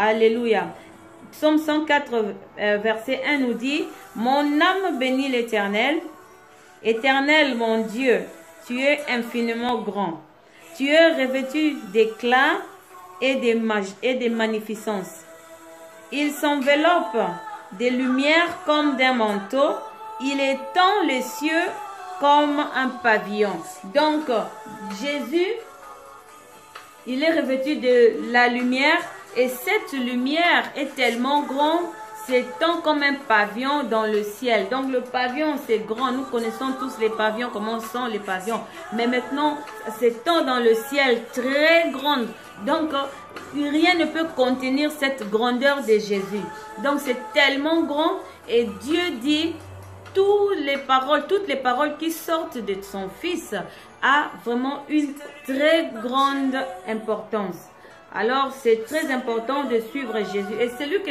Alléluia. Psaume 104, verset 1 nous dit, « Mon âme bénit l'Éternel. Éternel, mon Dieu, tu es infiniment grand. Tu es revêtu d'éclat et de magnificence. Il s'enveloppe de lumière comme d'un manteau. Il étend les cieux comme un pavillon. » Donc, Jésus, il est revêtu de la lumière et cette lumière est tellement grande, s'étend comme un pavillon dans le ciel. Donc, le pavillon, c'est grand. Nous connaissons tous les pavillons, comment sont les pavillons. Mais maintenant, s'étend dans le ciel, très grande. Donc, rien ne peut contenir cette grandeur de Jésus. Donc, c'est tellement grand et Dieu dit, toutes les paroles qui sortent de son Fils a vraiment une très grande importance. Alors, c'est très important de suivre Jésus. Et celui que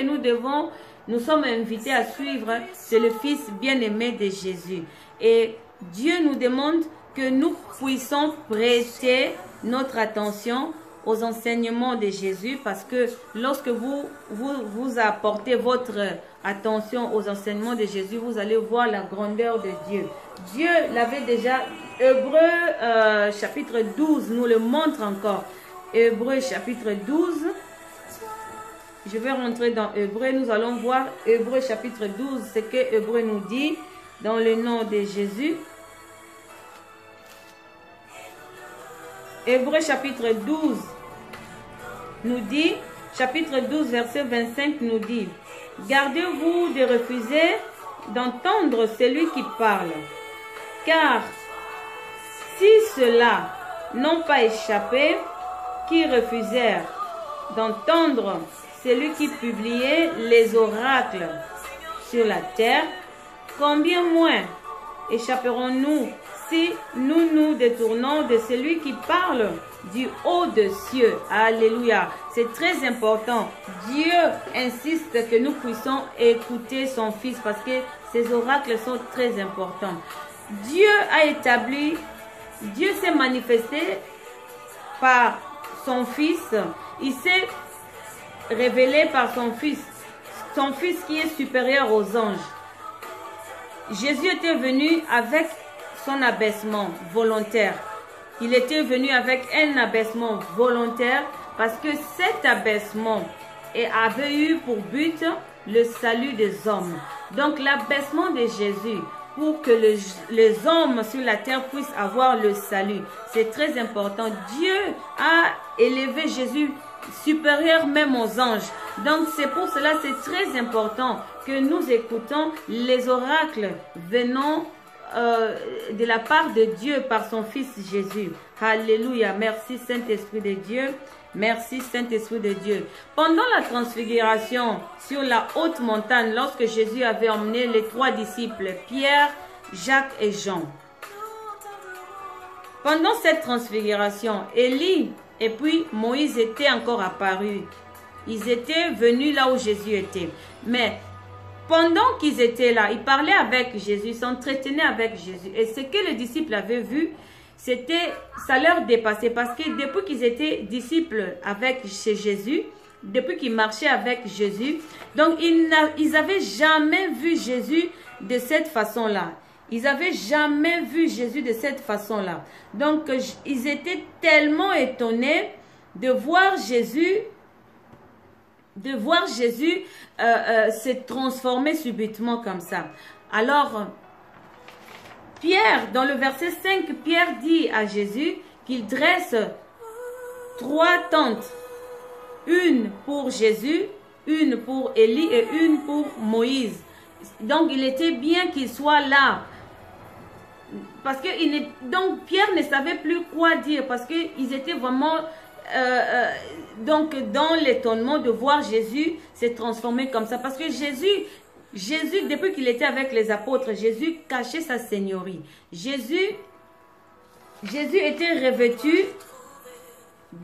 nous sommes invités à suivre, c'est le Fils bien-aimé de Jésus. Et Dieu nous demande que nous puissions prêter notre attention aux enseignements de Jésus, parce que lorsque vous apportez votre attention aux enseignements de Jésus, vous allez voir la grandeur de Dieu. Dieu l'avait déjà, Hébreux chapitre 12 nous le montre encore. Hébreux chapitre 12, je vais rentrer dans Hébreux, nous allons voir Hébreux chapitre 12, ce que Hébreux nous dit dans le nom de Jésus. Hébreux chapitre 12 nous dit, chapitre 12 verset 25 nous dit, « Gardez-vous de refuser d'entendre celui qui parle, car si ceux-là n'ont pas échappé, qui refusèrent d'entendre celui qui publiait les oracles sur la terre, combien moins échapperons-nous si nous nous détournons de celui qui parle du haut des cieux. » Alléluia. C'est très important. Dieu insiste que nous puissions écouter son Fils parce que ces oracles sont très importants. Dieu a établi, Dieu s'est manifesté par son Fils. Il s'est révélé par son Fils qui est supérieur aux anges. Jésus était venu avec son abaissement volontaire. Il était venu avec un abaissement volontaire parce que cet abaissement avait eu pour but le salut des hommes. Donc l'abaissement de Jésus pour que les hommes sur la terre puissent avoir le salut, c'est très important. Dieu a élevé Jésus supérieur même aux anges. Donc c'est pour cela c'est très important que nous écoutons les oracles venant de la part de Dieu par son Fils Jésus. Alléluia. Merci Saint-Esprit de Dieu. Merci Saint-Esprit de Dieu. Pendant la transfiguration sur la haute montagne, lorsque Jésus avait emmené les 3 disciples, Pierre, Jacques et Jean. Pendant cette transfiguration, Élie et puis Moïse étaient encore apparus. Ils étaient venus là où Jésus était. Mais pendant qu'ils étaient là, ils parlaient avec Jésus, ils s'entretenaient avec Jésus. Et ce que les disciples avaient vu, ça leur dépassait. Parce que depuis qu'ils étaient disciples avec Jésus, depuis qu'ils marchaient avec Jésus, donc ils n'avaient jamais vu Jésus de cette façon-là. Ils n'avaient jamais vu Jésus de cette façon-là. Donc ils étaient tellement étonnés de voir Jésus se transformer subitement comme ça. Alors, Pierre, dans le verset 5, Pierre dit à Jésus qu'il dresse 3 tentes. Une pour Jésus, une pour Élie et une pour Moïse. Donc, il était bien qu'il soit là. Parce que donc Pierre ne savait plus quoi dire. Parce qu'ils étaient vraiment... donc dans l'étonnement de voir Jésus se transformer comme ça. Parce que Jésus, depuis qu'il était avec les apôtres, Jésus cachait sa seigneurie. Jésus était revêtu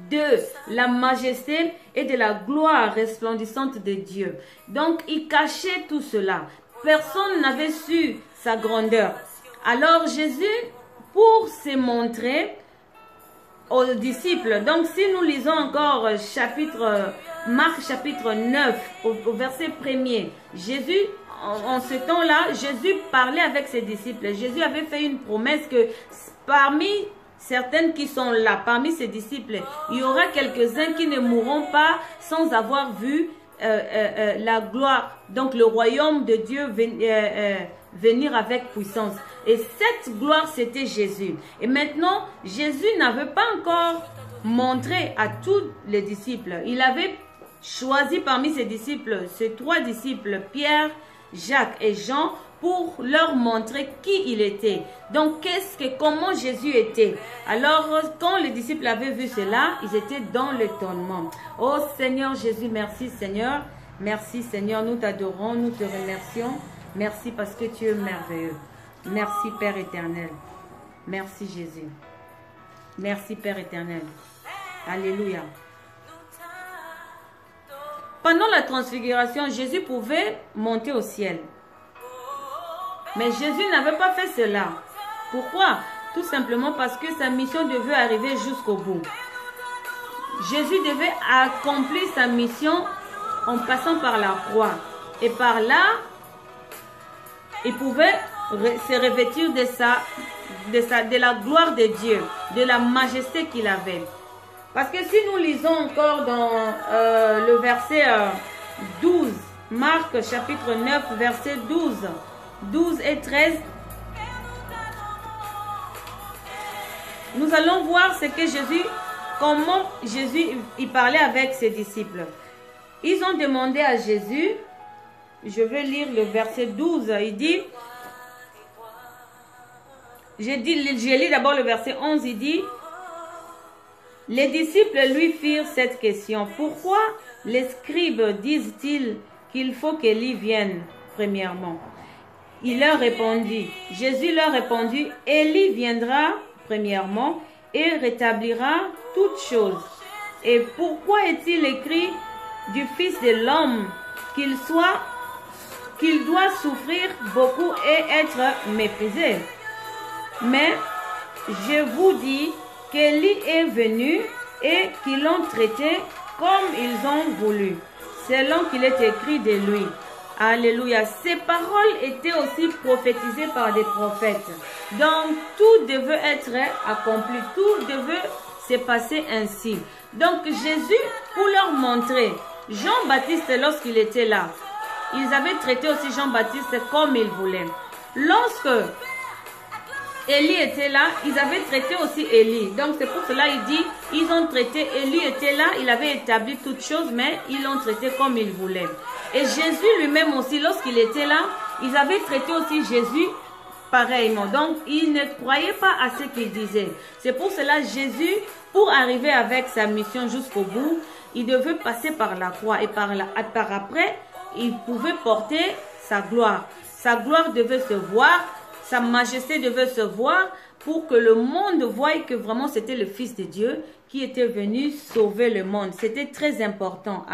de la majesté et de la gloire resplendissante de Dieu. Donc il cachait tout cela. Personne n'avait su sa grandeur. Alors Jésus, pour se montrer aux disciples. Donc, si nous lisons encore Marc chapitre 9, au verset 1er, Jésus, en ce temps-là, Jésus parlait avec ses disciples. Jésus avait fait une promesse que parmi certaines qui sont là, parmi ses disciples, il y aura quelques-uns qui ne mourront pas sans avoir vu la gloire, donc le royaume de Dieu venir avec puissance. Et cette gloire, c'était Jésus. Et maintenant, Jésus n'avait pas encore montré à tous les disciples. Il avait choisi parmi ses disciples, ses 3 disciples, Pierre, Jacques et Jean, pour leur montrer qui il était. Donc, comment Jésus était. Alors, quand les disciples avaient vu cela, ils étaient dans l'étonnement. Oh Seigneur Jésus, merci Seigneur. Merci Seigneur, nous t'adorons, nous te remercions. Merci parce que tu es merveilleux. Merci Père éternel. Merci Jésus. Merci Père éternel. Alléluia. Pendant la transfiguration, Jésus pouvait monter au ciel. Mais Jésus n'avait pas fait cela. Pourquoi? Tout simplement parce que sa mission devait arriver jusqu'au bout. Jésus devait accomplir sa mission en passant par la croix. Et par là, il pouvait se revêtir de la gloire de Dieu, de la majesté qu'il avait. Parce que si nous lisons encore dans le verset 12, Marc chapitre 9, verset 12 et 13, nous allons voir ce que Jésus, comment Jésus il parlait avec ses disciples. Ils ont demandé à Jésus, je vais lire le verset 12, il dit, je lis d'abord le verset 11, il dit, les disciples lui firent cette question, pourquoi les scribes disent-ils qu'il faut qu'Élie vienne premièrement? Il leur répondit, Jésus leur répondit, Élie viendra premièrement et rétablira toutes choses. Et pourquoi est-il écrit du Fils de l'homme qu'il doit souffrir beaucoup et être méprisé? Mais je vous dis qu'Élie est venu et qu'ils l'ont traité comme ils ont voulu, selon qu'il est écrit de lui. Alléluia. Ces paroles étaient aussi prophétisées par des prophètes. Donc, tout devait être accompli. Tout devait se passer ainsi. Donc, Jésus, pour leur montrer, Jean-Baptiste, lorsqu'il était là, ils avaient traité aussi Jean-Baptiste comme ils voulaient. Lorsque Élie était là, ils avaient traité aussi Élie. Donc, c'est pour cela il dit, ils ont traité, Élie était là, il avait établi toutes choses, mais ils l'ont traité comme ils voulaient. Et Jésus lui-même aussi, lorsqu'il était là, ils avaient traité aussi Jésus pareillement. Donc, ils ne croyaient pas à ce qu'il disait. C'est pour cela Jésus, pour arriver avec sa mission jusqu'au bout, il devait passer par la croix. Et par après, il pouvait porter sa gloire. Sa gloire devait se voir, sa majesté devait se voir pour que le monde voie que vraiment c'était le Fils de Dieu qui était venu sauver le monde. C'était très important.